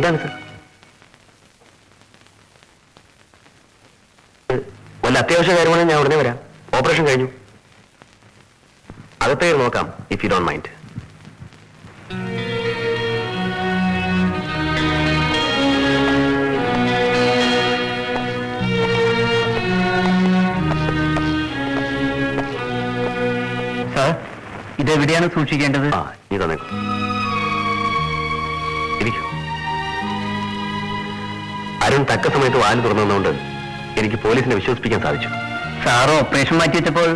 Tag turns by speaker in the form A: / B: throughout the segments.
A: എന്താണ് സർ? വല്ല അത്യാവശ്യ കാര്യമാണെങ്കിൽ ഞാൻ ഉടനെ വരാം. ഓപ്പറേഷൻ കഴിഞ്ഞു. അകത്തേക്ക് നോക്കാം, if you don't mind.
B: Sir, ഇതെവിടെയാണ് സൂക്ഷിക്കേണ്ടത്?
A: നീ തന്നേക്കും. ഇരിക്കും. അരുൺ തക്ക സമയത്ത് വാല് തുറന്നതുകൊണ്ട് എനിക്ക് പോലീസിനെ വിശ്വസിപ്പിക്കാൻ സാധിച്ചു.
B: സാറ് ഓപ്പറേഷൻ മാറ്റി വെച്ചപ്പോൾ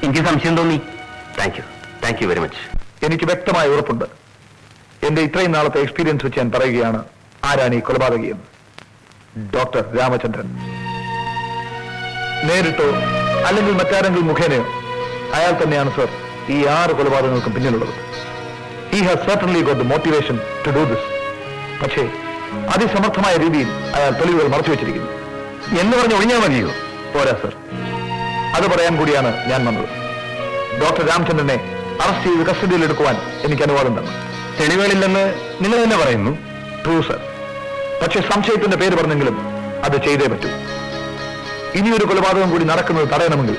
B: എനിക്ക് സംശയം തോന്നി.
A: Thank you very much.
C: എനിക്ക് വ്യക്തമായ ഉറപ്പുണ്ട്. എന്റെ ഇത്രയും നാളത്തെ എക്സ്പീരിയൻസ് വെച്ച് ഞാൻ പറയുകയാണ്, ആരാണ് ഈ കൊലപാതകിയെന്ന്. ഡോക്ടർ രാമചന്ദ്രൻ. നേരിട്ടോ അല്ലെങ്കിൽ മറ്റാരെങ്കിലും മുഖേനയോ അയാൾ തന്നെയാണ് സർ ഈ 6 കൊലപാതകങ്ങൾക്കും പിന്നിലുള്ളത്. He has certainly got the motivation to do this. പക്ഷേ അതിസമർത്ഥമായ രീതിയിൽ അയാൾ തെളിവുകൾ മറച്ചു വെച്ചിരിക്കുന്നു.
B: എന്ന് പറഞ്ഞ് ഒഴിഞ്ഞാൽ മതിയോ?
C: പോരാ സർ, അത് പറയാൻ കൂടിയാണ് ഞാൻ വന്നത്. ഡോക്ടർ രാമചന്ദ്രനെ അറസ്റ്റ് ചെയ്ത് കസ്റ്റഡിയിൽ എടുക്കുവാൻ എനിക്ക് അനുവാദം തന്നു.
B: തെളിവുകളില്ലെന്ന് നിങ്ങൾ തന്നെ പറയുന്നു.
C: True sir. പക്ഷെ സംശയത്തിന്റെ പേര് പറഞ്ഞെങ്കിലും അത് ചെയ്തേ പറ്റൂ. ഇനിയൊരു കൊലപാതകം കൂടി നടക്കുന്നത് തടയണമെങ്കിൽ,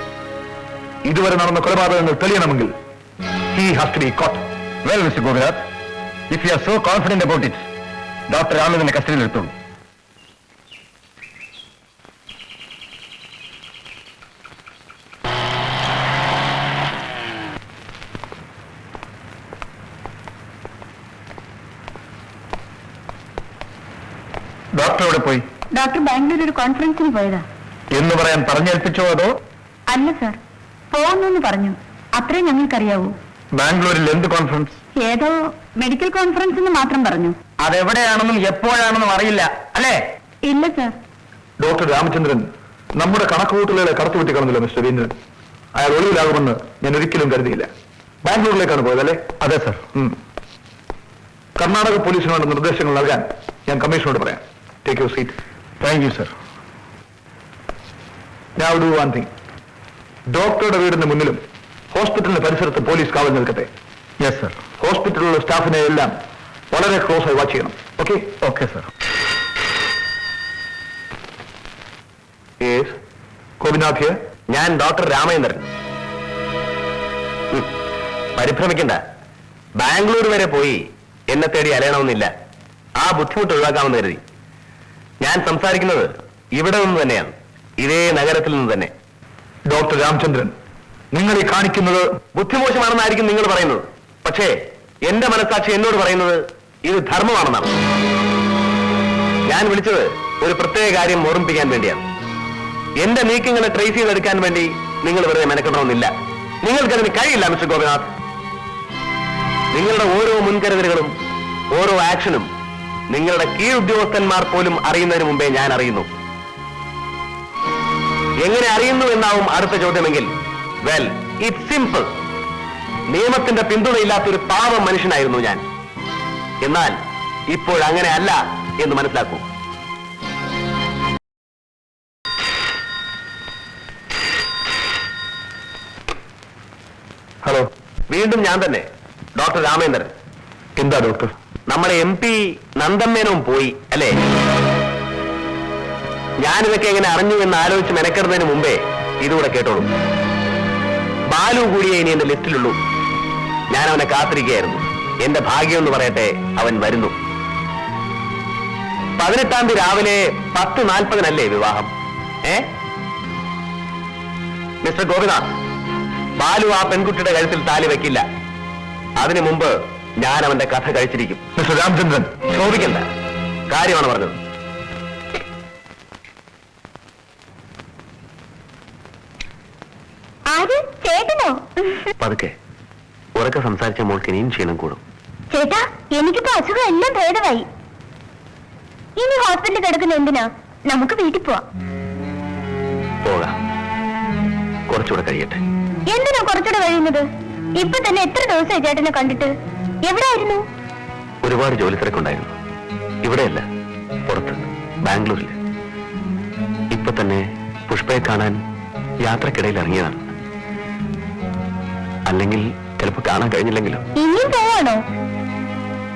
C: ഇതുവരെ നടന്ന കൊലപാതകങ്ങൾ തെളിയണമെങ്കിൽ, he has to be caught.
B: Well, Mr. Govinath, if you are so confident about it, doctor രാമചന്ദ്രനെ കസ്റ്റഡിയിൽ എടുത്തോളൂ. ഡോക്ടർ എവിടെ പോയി?
D: ഡോക്ടർ ബാംഗ്ലൂർ ഒരു കോൺഫറൻസിന് പോയതാ.
C: എന്ന് പറയാൻ പറഞ്ഞേൽപ്പിച്ചോ അതോ?
D: അല്ല സാർ, പോകുന്നു പറഞ്ഞു. അത്രേ ഞങ്ങൾക്കറിയാവൂ.
C: ബാംഗ്ലൂരിൽ എന്ത് കോൺഫറൻസ്?
D: ഏതോ മെഡിക്കൽ കോൺഫറൻസ് എന്ന് മാത്രം പറഞ്ഞു.
B: അതെവിടെയാണെന്നും എപ്പോഴാണെന്നും അറിയില്ല അല്ലേ?
D: ഇല്ല സാർ.
C: ഡോക്ടർ രാമചന്ദ്രൻ നമ്മുടെ കണക്കുകൂട്ടലുകളെ കടത്തുവിട്ടി കളഞ്ഞില്ല മിസ്റ്റർ രവീന്ദ്രൻ. അയാൾ ഒളിവിലാകുമെന്ന് ഞാൻ ഒരിക്കലും കരുതിയില്ല. ബാംഗ്ലൂരിലേക്കാണ് പോയത് അല്ലേ?
B: അതെ സർ.
C: കർണാടക പോലീസിനുള്ള നിർദ്ദേശങ്ങൾ നൽകാൻ ഞാൻ കമ്മീഷനോട് പറയാം. Take your seat.
B: Thank you sir.
C: Now do one thing. ഡോക്ടറുടെ വീടിന് മുന്നിലും ഹോസ്പിറ്റലിന്റെ പരിസരത്ത് പോലീസ് കാവൽ നിൽക്കട്ടെ.
B: Yes sir.
C: ഹോസ്പിറ്റലിലുള്ള സ്റ്റാഫിനെ എല്ലാം വളരെ ക്ലോസ് ആയി വാച്ച് ചെയ്യണം. Okay?
B: Okay sir.
C: Gopinath here.
A: ഞാൻ ഡോക്ടർ രാമചന്ദ്രൻ. പരിഭ്രമിക്കണ്ട. ബാംഗ്ലൂർ വരെ പോയി എന്നെ തേടി അലയണമെന്നില്ല. ആ ബുദ്ധിമുട്ട് ഒഴിവാക്കാമെന്ന് കരുതി. ഞാൻ സംസാരിക്കുന്നത് ഇവിടെ നിന്ന് തന്നെയാണ്, ഇതേ നഗരത്തിൽ നിന്ന് തന്നെ.
C: ഡോക്ടർ രാമചന്ദ്രൻ, നിങ്ങൾ ഈ കാണിക്കുന്നത്
A: ബുദ്ധിമോശമാണെന്നായിരിക്കും നിങ്ങൾ പറയുന്നത്. പക്ഷേ എന്റെ മനസ്സാക്ഷി എന്നോട് പറയുന്നത് ഇത് ധർമ്മമാണെന്നാണ്. ഞാൻ വിളിച്ചത് ഒരു പ്രത്യേക കാര്യം ഓർമ്മിപ്പിക്കാൻ വേണ്ടിയാണ്. എന്റെ നീക്കങ്ങളെ ട്രേസ് ചെയ്തെടുക്കാൻ വേണ്ടി നിങ്ങൾ വെറുതെ മെനക്കെടണമെന്നില്ല. നിങ്ങൾക്കതിന് കഴിയില്ല മിസ്റ്റർ ഗോപിനാഥ്. നിങ്ങളുടെ ഓരോ മുൻകരുതലുകളും ഓരോ ആക്ഷനും നിങ്ങളുടെ കീഴുദ്യോഗസ്ഥന്മാർ പോലും അറിയുന്നതിന് മുമ്പേ ഞാൻ അറിയുന്നു. എങ്ങനെ അറിയുന്നു എന്നാവും അടുത്ത ചോദ്യമെങ്കിൽ, വെൽ ഇറ്റ്സ് സിമ്പിൾ. നിയമത്തിന്റെ പിന്തുണയില്ലാത്തൊരു പാവം മനുഷ്യനായിരുന്നു ഞാൻ. എന്നാൽ ഇപ്പോഴങ്ങനെ അല്ല എന്ന് മനസ്സിലാക്കൂ.
C: ഹലോ,
A: വീണ്ടും ഞാൻ തന്നെ, ഡോക്ടർ രാമേന്ദ്രൻ.
C: എന്താ ഡോക്ടർ?
A: നമ്മുടെ MP നന്ദമ്മേനവും പോയി അല്ലേ? ഞാനിതൊക്കെ എങ്ങനെ അറിഞ്ഞു എന്ന് ആലോചിച്ച് മെനക്കെടുന്നതിന് മുമ്പേ ഇതുകൂടെ കേട്ടോളൂ. ബാലു കൂടിയേ ഇനി എന്റെ ലിസ്റ്റിലുള്ളൂ. ഞാൻ അവനെ കാത്തിരിക്കുകയായിരുന്നു. എന്റെ ഭാഗ്യം എന്ന് പറയട്ടെ, അവൻ വരുന്നു. 18-ാം തീയതി രാവിലെ 10:40 വിവാഹം. മിസ്റ്റർ ഗോപിനാഥ്, ബാലു ആ പെൺകുട്ടിയുടെ കഴുത്തിൽ താലി വെക്കില്ല. അതിനു മുമ്പ് ഞാൻ അവന്റെ കഥ കഴിച്ചിരിക്കും.
C: മിസ്റ്റർ രാമചന്ദ്രൻ,
A: ചോദിക്കണ്ട, കാര്യമാണ് പറഞ്ഞത്. പതുക്കെ ഉറക്കെ സംസാരിച്ച മോൾക്ക് ഇനിയും ക്ഷീണം കൂടും.
D: ചേട്ടാ, എനിക്കിപ്പോ അസുഖം എല്ലാം ഭേദമായി. ഇനി ഹോസ്പിറ്റലിൽ കിടക്കുന്ന എന്തിനാ? നമുക്ക് വീട്ടിൽ പോവാം.
A: പോകാം, കുറച്ചുകൂടെ കഴിയട്ടെ.
D: എന്തിനാ കുറച്ചുകൂടെ കഴിയുന്നത്? ഇപ്പൊ തന്നെ എത്ര ദിവസമായി ചേട്ടനെ കണ്ടിട്ട്? എവിടെയായിരുന്നു?
A: ഒരുപാട് ജോലി തിരക്കുണ്ടായിരുന്നു. ഇവിടെയല്ല, പുറത്ത്, ബാംഗ്ലൂരിൽ. ഇപ്പൊ തന്നെ പുഷ്പയെ കാണാൻ യാത്രക്കിടയിൽ ഇറങ്ങിയതാണ്. അല്ലെങ്കിൽ ചിലപ്പോ കാണാൻ കഴിഞ്ഞില്ലെങ്കിലോ?
D: ഇനിയും പോവാണോ?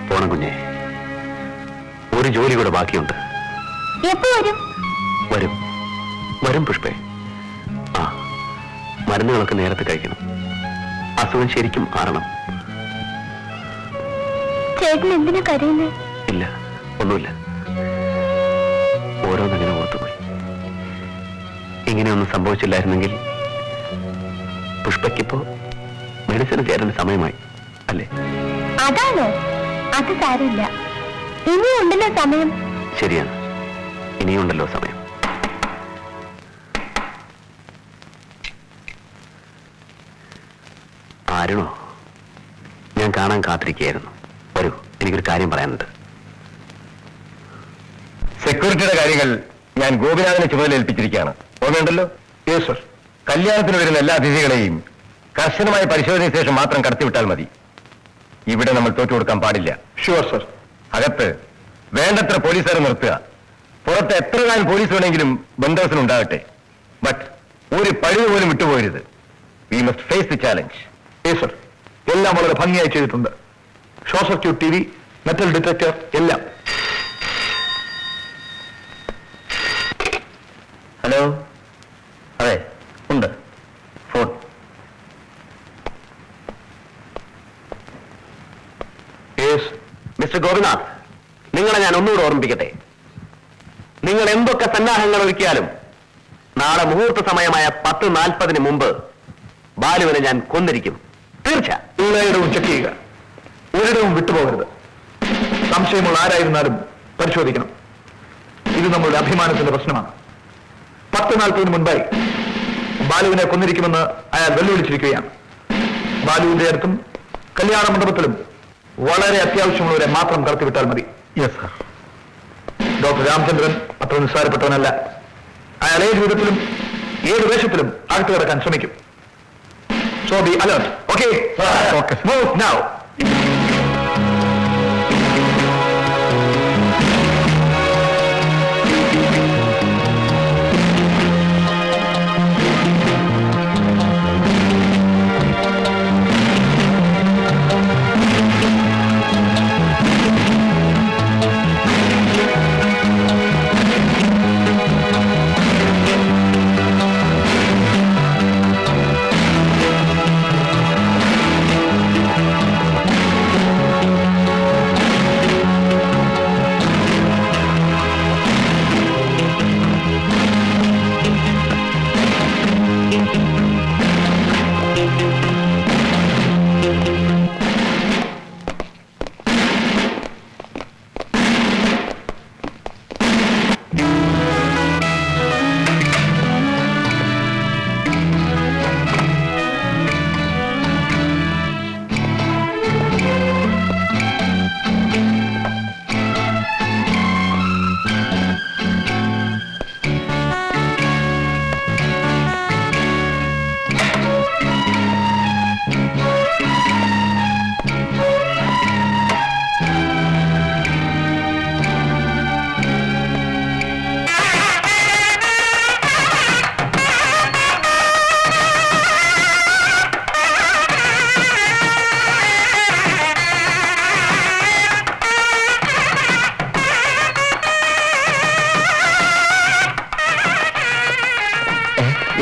A: പോണം കുഞ്ഞെ. ഒരു ജോലി കൂടെ ബാക്കിയുണ്ട്.
D: എപ്പോ വരും?
A: വരും വരും പുഷ്പേ. ആ, മരുന്നുകളൊക്കെ നേരത്തെ കഴിക്കണം. അസുഖം ശരിക്കും മാറണം.
D: ചേട്ടൻ എന്തിനാ കരയുന്നേ?
A: ഇല്ല, ഒന്നുമില്ല. ഓരോന്നങ്ങനെ ഓർത്തുപോയി. ഇങ്ങനെയൊന്നും സംഭവിച്ചില്ലായിരുന്നെങ്കിൽ പുഷ്പയ്ക്കിപ്പോ മെഡിസിന് ചേരുന്ന സമയമായി അല്ലേ?
D: അതാണോ? അത് സാരമില്ല, ഇനിയും ഉണ്ടല്ലോ സമയം.
A: ശരിയാണ്, ഇനിയുണ്ടല്ലോ സമയം. ആരണോ? ഞാൻ കാണാൻ കാത്തിരിക്കുകയായിരുന്നു. വരൂ, എനിക്കൊരു കാര്യം പറയാനുണ്ട്.
B: സെക്യൂരിറ്റിയുടെ കാര്യങ്ങൾ ഞാൻ ഗോപിനാഥിനെ ചുമതലയേൽപ്പിച്ചിരിക്കുകയാണ്. ഓർമ്മയുണ്ടല്ലോ?
C: Yes sir.
B: കല്യാണത്തിന് വരുന്ന എല്ലാ അതിഥികളെയും കർശനമായ പരിശോധനയ്ക്ക് ശേഷം മാത്രം കടത്തിവിട്ടാൽ മതി. ഇവിടെ നമ്മൾ തോറ്റു കൊടുക്കാൻ പാടില്ല.
C: Sure sir.
B: അകത്ത് വേണ്ടത്ര പോലീസുകാരെ നിർത്തുക. പുറത്ത് എത്ര കാലം പോലീസ് വേണമെങ്കിലും ബന്ധവസിനുണ്ടാകട്ടെ. ബട്ട് ഒരു പഴുത് പോലും വിട്ടുപോകരുത്. We must face the challenge.
C: Yes sir. എല്ലാം വളരെ ഭംഗിയായി ചെയ്തിട്ടുണ്ട്. Short circuit TV, metal detector എല്ലാം.
B: ഹലോ, അതെ ഉണ്ട്, ഫോൺ.
C: യെസ്
A: മിസ്റ്റർ ഗോപിനാഥ്, നിങ്ങളെ ഞാൻ ഒന്നുകൂടെ ഓർമ്മിപ്പിക്കട്ടെ. നിങ്ങൾ എന്തൊക്കെ സന്നാഹങ്ങൾ ഒരുക്കിയാലും നാളെ മുഹൂർത്ത സമയമായ 10:40 മുമ്പ് ബാലുവിനെ ഞാൻ കൊന്നിരിക്കും. തീർച്ച.
C: എല്ലായിടവും ചെക്ക് ചെയ്യുക, ഒരിടവും വിട്ടുപോകരുത്. സംശയമുള്ള ആരായിരുന്നാലും പരിശോധിക്കണം. ഇത് നമ്മളുടെ അഭിമാനത്തിന്റെ പ്രശ്നമാണ്. 10:40 മുൻപായി ബാലുവിനെ കൊന്നിരിക്കുമെന്ന് അയാൾ വെല്ലുവിളിച്ചിരിക്കുകയാണ്. ബാലുവിന്റെ അടുത്തും കല്യാണ മണ്ഡപത്തിലും വളരെ അത്യാവശ്യമുള്ളവരെ മാത്രം കടത്തിവിട്ടാൽ മതി.
B: Yes sir.
C: ഡോക്ടർ രാമചന്ദ്രൻ അത്ര നിസ്സാരപ്പെട്ടവനല്ല. അയാൾ ഏത് വിധത്തിലും ഏത് വേഷത്തിലും അകത്ത് കിടക്കാൻ ശ്രമിക്കും. So be alert. Okay, move now.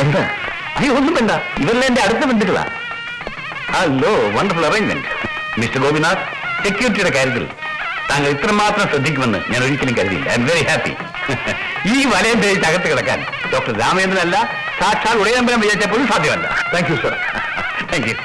B: എന്താ?
A: അയ്യോ, ഒന്നും വേണ്ട. ഇവരെല്ലാം എന്റെ അടുത്ത ബന്ധുക്കളാ. Hello, wonderful arrangement. Mister Gopinath, സെക്യൂരിറ്റിയുടെ കാര്യത്തിൽ താങ്കൾ ഇത്രമാത്രം ശ്രദ്ധിക്കുമെന്ന് ഞാൻ ഒരിക്കലും കരുതിയില്ല. I am very happy. ഈ വലയം തേച്ച് അകത്ത് കിടക്കാൻ ഡോക്ടർ രാമേന്ദ്രനല്ല, സാക്ഷാൽ ഉടയമ്പലം വിചാരിച്ചാൽ പോലും സാധ്യമല്ല.
C: Thank you sir.
A: Thank you.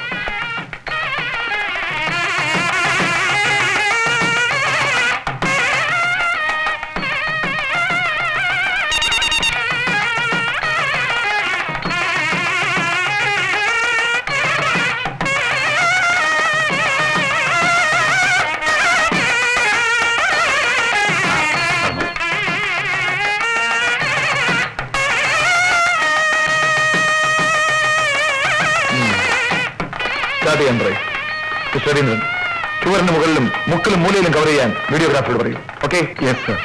C: Mister ചുവറിന് മുകളിലും മുക്കിലും മൂലയിലും കവർ ചെയ്യാൻ വീഡിയോഗ്രാഫിയോട് പറയും. ഓക്കെ?
B: Yes sir.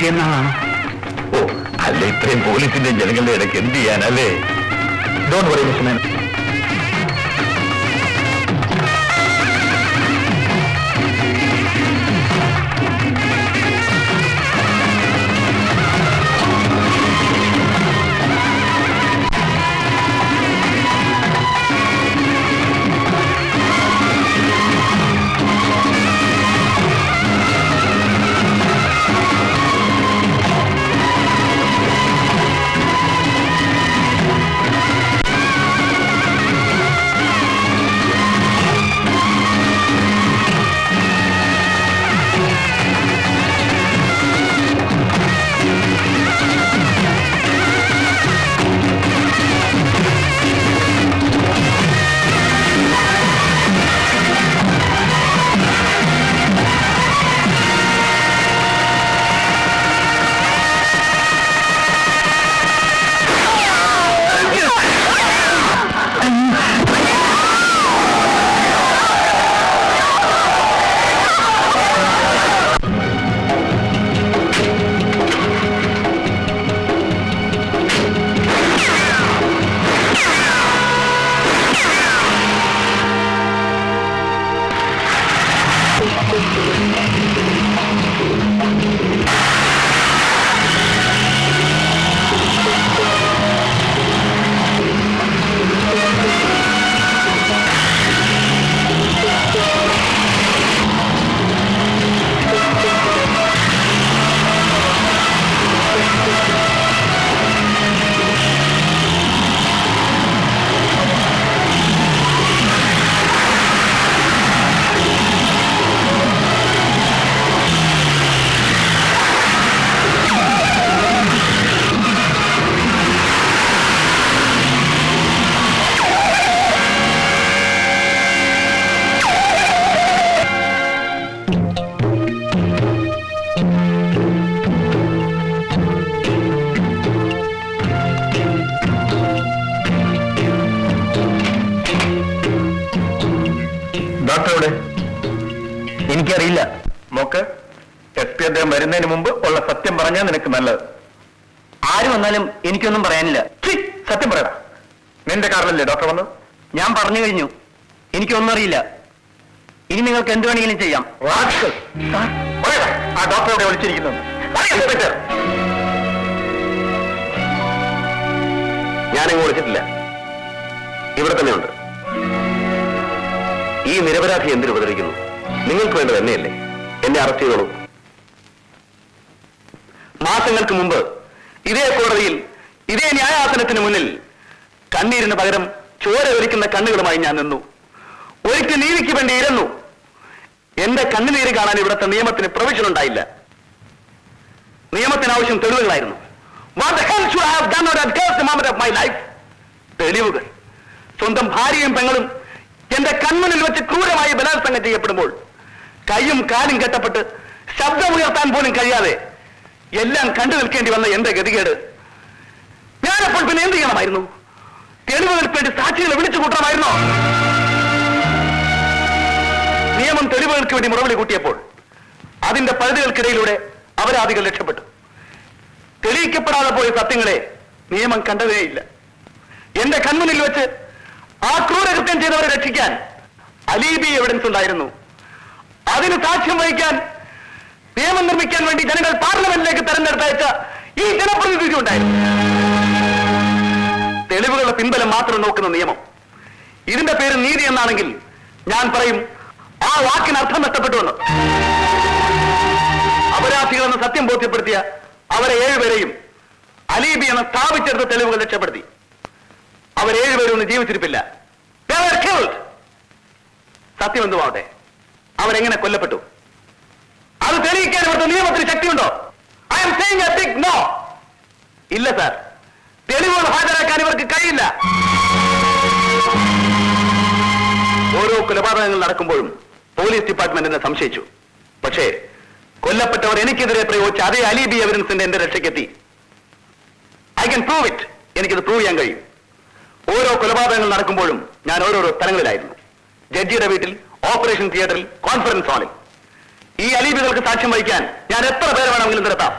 C: ചെയ്യുന്നതാണോ?
B: ഓ, അല്ല, ഇത്രയും പോലീസിന്റെ ജനങ്ങളുടെ ഇടയ്ക്ക് എന്ത് ചെയ്യാനല്ലേ?
C: Don't worry mister Menon.
B: ഡോക്ടറോട് എനിക്കറിയില്ല. നോക്ക്, SP അദ്ദേഹം വരുന്നതിന് മുമ്പ് ഉള്ള സത്യം പറഞ്ഞാൽ നിനക്ക് നല്ലത്.
A: ആര് വന്നാലും എനിക്കൊന്നും പറയാനില്ല.
B: സത്യം പറയടാ. നിന്റെ കാറിലല്ലേ ഡോക്ടർ വന്നത്?
A: ഞാൻ പറഞ്ഞു കഴിഞ്ഞു, എനിക്കൊന്നും അറിയില്ല. ഇനി നിങ്ങൾക്ക് എന്ത് വേണമെങ്കിലും ചെയ്യാം.
B: പറയടാ, ആ ഡോക്ടറെ വിളിച്ചിരിക്കുന്നത്.
A: ഞാനെങ്ങും വിളിച്ചിട്ടില്ല, ഇവിടെ തന്നെയുണ്ട്. ഈ നിരപരാധി എന്തിനു ഉപദ്രവിക്കുന്നു? നിങ്ങൾക്ക് വേണ്ടത് തന്നെയല്ലേ? എന്നെ അറസ്റ്റ് ചെയ്തോളൂ. മാസങ്ങൾക്ക് മുമ്പ് ഇതേ കോടതിയിൽ ഇതേ ന്യായാസനത്തിന് മുന്നിൽ കണ്ണീരിന് പകരം ചോര ഒലിക്കുന്ന കണ്ണുകളുമായി ഞാൻ നിന്നു. ഒരിക്കൽ നീതിക്ക് വേണ്ടി ഇരുന്നു. എന്റെ കണ്ണുനീര് കാണാൻ ഇവിടുത്തെ നിയമത്തിന് പ്രൊവിഷൻ ഉണ്ടായില്ല. നിയമത്തിന് ആവശ്യം തെളിവുകളായിരുന്നു. What the hell should I have done at the moment of my life? തെളിവുകൾ. സ്വന്തം ഭാര്യയും പെങ്ങളും എന്റെ കൺമുന്നിൽ വെച്ച് ക്രൂരമായി ബലാത്സംഗം ചെയ്യപ്പെടുമ്പോൾ കൈയും കാലും കെട്ടപ്പെട്ട് ശബ്ദമുയർത്താൻ പോലും കഴിയാതെ എല്ലാം കണ്ടു നിൽക്കേണ്ടി വന്ന എന്റെ ഗതികേട് ഞാനപ്പോൾ പിന്നെ എന്ത് ചെയ്യണമായിരുന്നു? തെളിവുകൾക്ക് വേണ്ടി സാക്ഷികളെ വിളിച്ചു കൂട്ടണമായിരുന്നോ? നിയമം തെളിവുകൾക്ക് വേണ്ടി മുറവിളി കൂട്ടിയപ്പോൾ അതിന്റെ പരിധികൾക്കിടയിലൂടെ അപരാധികൾ രക്ഷപ്പെട്ടു. തെളിയിക്കപ്പെടാതെ പോയ സത്യങ്ങളെ നിയമം കണ്ടതേയില്ല. എന്റെ കൺമുന്നിൽ വെച്ച് ആ ക്രൂരകൃത്യം ചെയ്തവരെ രക്ഷിക്കാൻ അലീബി എവിഡൻസ് ഉണ്ടായിരുന്നു. അതിന് സാക്ഷ്യം വഹിക്കാൻ നിയമം നിർമ്മിക്കാൻ വേണ്ടി ജനങ്ങൾ പാർലമെന്റിലേക്ക് തെരഞ്ഞെടുത്തയച്ച ഈ ജനപ്രതിനിധി ഉണ്ടായിരുന്നു. തെളിവുകളുടെ പിൻബലം മാത്രം നോക്കുന്ന നിയമം. ഇതിന്റെ പേര് നീതി എന്നാണെങ്കിൽ ഞാൻ പറയും ആ വാക്കിന് അർത്ഥം നഷ്ടപ്പെട്ടുവെന്ന്. അപരാധികളെന്ന് സത്യം ബോധ്യപ്പെടുത്തിയ അവരെ 7 പേരെയും അലീബി എന്ന സ്ഥാപിച്ചെടുത്ത തെളിവുകൾ രക്ഷപ്പെടുത്തി. അവർ 7 പേരും ഒന്നും ജീവിച്ചിരിപ്പില്ല. സത്യം എന്തുമാവട്ടെ, അവരെങ്ങനെ കൊല്ലപ്പെട്ടു? അത് തെളിയിക്കാൻ ഇവിടുത്തെ നിയമത്തിന് ശക്തിയുണ്ടോ? I am saying a big no. ഇല്ല സാർ, തെളിവുകൾ ഹാജരാക്കാൻ ഇവർക്ക് കഴിയില്ല. ഓരോ കൊലപാതകങ്ങൾ നടക്കുമ്പോഴും പോലീസ് ഡിപ്പാർട്ട്മെന്റിനെ സംശയിച്ചു. പക്ഷേ കൊല്ലപ്പെട്ടവർ എനിക്കെതിരെ പ്രയോഗിച്ച അതേ അലീബി എവിഡൻസിന്റെ എന്റെ രക്ഷയ്ക്കെത്തി. I can prove it. എനിക്കിത് പ്രൂവ് ചെയ്യാൻ കഴിയും. ഓരോ കൊലപാതകങ്ങൾ നടക്കുമ്പോഴും ഞാൻ ഓരോരോ സ്ഥലങ്ങളിലായിരുന്നു. ജഡ്ജിയുടെ വീട്ടിൽ, ഓപ്പറേഷൻ തിയേറ്ററിൽ, കോൺഫറൻസ് ഹാളിൽ. ഈ അലീബികൾക്ക് സാക്ഷ്യം വഹിക്കാൻ ഞാൻ എത്ര പേരെ വേണമെങ്കിലും നിരത്താം.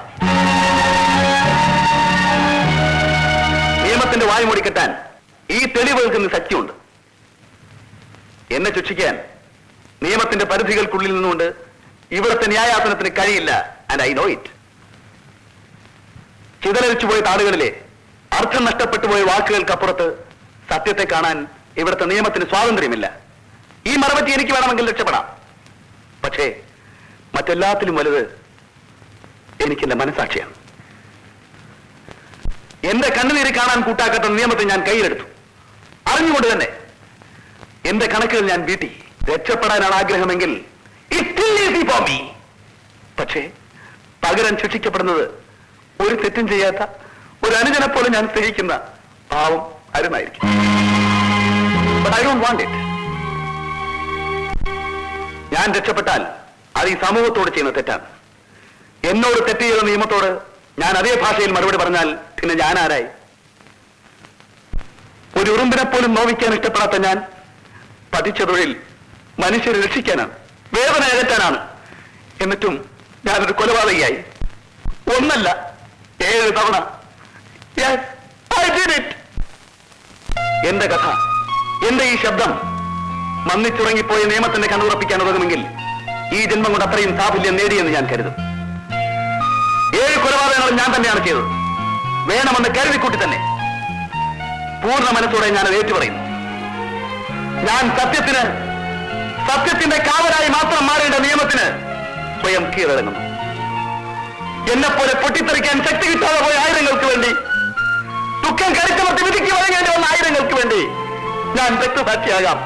A: നിയമത്തിന്റെ വായു മൂടിക്കെട്ടാൻ ഈ തെളിവുകൾക്ക് ഇന്ന് ശക്തിയുണ്ട്. എന്നെ ശിക്ഷിക്കാൻ നിയമത്തിന്റെ പരിധികൾക്കുള്ളിൽ നിന്നുകൊണ്ട് ഇവിടുത്തെ ന്യായാസനത്തിന് കഴിയില്ല. And I know it. ചിതലരിച്ചുപോയ താളുകളിലെ അർത്ഥം നഷ്ടപ്പെട്ടു പോയ വാക്കുകൾക്കപ്പുറത്ത് സത്യത്തെ കാണാൻ ഇവിടുത്തെ നിയമത്തിന് സ്വാതന്ത്ര്യമില്ല. ഈ മറപറ്റി എനിക്ക് വേണമെങ്കിൽ രക്ഷപ്പെടാം. പക്ഷേ മറ്റെല്ലാത്തിലും വലുത് എനിക്കെന്റെ മനസാക്ഷിയാണ്. എന്റെ കണ്ണുനീര് കാണാൻ കൂട്ടാക്കാത്ത നിയമത്തെ ഞാൻ കയ്യിലെടുത്തു. അറിഞ്ഞുകൊണ്ട് തന്നെ എന്റെ കണക്കുകൾ ഞാൻ വീട്ടി. രക്ഷപ്പെടാനാണ് ആഗ്രഹമെങ്കിൽ പക്ഷേ പകരം ശിക്ഷിക്കപ്പെടുന്നത് ഒരു തെറ്റും ചെയ്യാത്ത ഒരു അനുജനെ പോലെ ഞാൻ സ്നേഹിക്കുന്ന പാവം അരുണായിരിക്കും. But I don't want it. ഞാൻ രക്ഷപ്പെട്ടാൽ അത് ഈ സമൂഹത്തോട് ചെയ്യുന്ന തെറ്റാണ്. എന്നോട് തെറ്റ് ചെയ്ത നിയമത്തോട് ഞാൻ അതേ ഭാഷയിൽ മറുപടി പറഞ്ഞാൽ പിന്നെ ഞാൻ ആരായി? ഒരു ഉറുമ്പിനെ പോലും നോവിക്കാൻ ഇഷ്ടപ്പെടാത്ത ഞാൻ പഠിച്ച തൊഴിൽ മനുഷ്യരെ രക്ഷിക്കാനാണ്, വേദന അകറ്റാനാണ്. എന്നിട്ടും ഞാനൊരു കൊലപാതകയായി. ഒന്നല്ല, 7 തവണ. Yes, I did it. എന്റെ കഥ, എന്റെ ഈ ശബ്ദം മന്നിച്ചുറങ്ങിപ്പോയ നിയമത്തിന്റെ കണ്ണുറപ്പിക്കാൻ ഉതകുമെങ്കിൽ ഈ ജന്മം കൊണ്ട് അത്രയും സാഫല്യം നേടിയെന്ന് ഞാൻ കരുതും. 7 കൊലപാതകങ്ങളും ഞാൻ തന്നെയാണ് ചെയ്തത്. വേണമെന്ന് കരുതിക്കൂട്ടി തന്നെ പൂർണ്ണ മനസ്സോടെ ഞാൻ അത് ഏറ്റുപറയുന്നു. ഞാൻ സത്യത്തിന്റെ കാവലായി മാത്രം മാറേണ്ട നിയമത്തിന് സ്വയം കീഴടങ്ങുന്നു. എന്നെപ്പോലെ പൊട്ടിത്തെറിക്കാൻ ശക്തി കിട്ടാതെ പോയ ആയിരങ്ങൾക്ക് വേണ്ടി, ദുഃഖം കരുത്തമർത്തി വിധിക്ക് വഴങ്ങേണ്ടി വന്ന ആയിരങ്ങൾക്ക് വേണ്ടി ഞാൻ രക്തസാക്ഷിയാകാം.